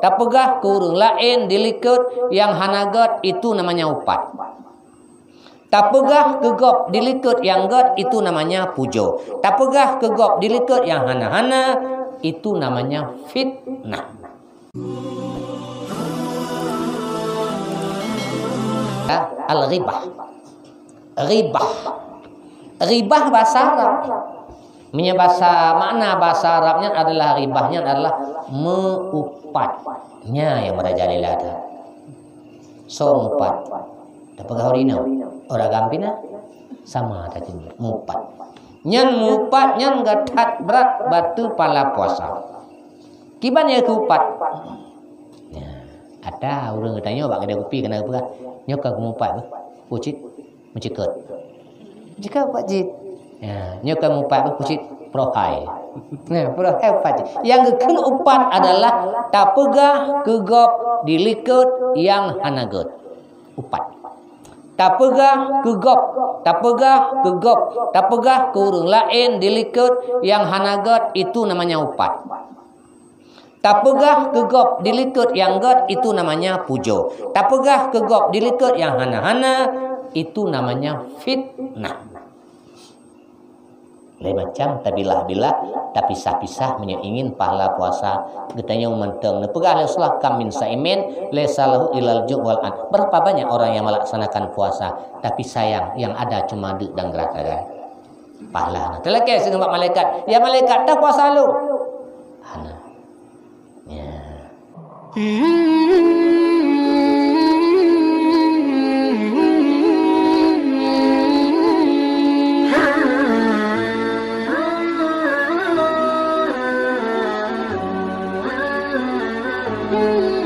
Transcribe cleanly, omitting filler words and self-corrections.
Tak pegah ke urang lain dilikut yang hanagat itu namanya upat. Tak pegah ke gop dilikut yang gat itu namanya pujo. Tak pegah ke gop dilikut yang hana-hana itu namanya fitnah. Al-ghibah. Ribah. Ribah bahasa Arab. Makna bahasa Arabnya adalah ribahnya adalah meupatnya yang merajalela ada. So mupat. Tak pegah orina. Orang gampina sama tadi mupat. Nyan mupat nyan gatat berat batu pala puasa. Kiban ya kupat. Ya, ada orang tanya bak ada kopi kena apa? Nyoka mupat pucit mencikut. Jika pak jit. Ya, nyoka mupat pucit prohai. Nah, prohai pacit. Yang kena upat adalah tak pegah kegop dilikut yang hanagut. Upat. Tak pegah ke gop, tak pegah ke gop, tak pegah ke urang lain dilikut yang hanagat itu namanya upat. Tak pegah ke gop dilikut yang gat itu namanya pujo. Tak pegah ke gop dilikut yang hana-hana itu namanya fitnah. Lain macam tabilah-bilah tapi pisah-pisah ingin pahala puasa getanya menteng nepegah Rasulullah kam min saimin laisa ilal ju' wal an. Berapa banyak orang yang melaksanakan puasa tapi sayang yang ada cuma duk dan gerak-gerak pahala. Telake dengan malaikat, ya malaikat dah puasa lu. Hana. Ya. Thank you.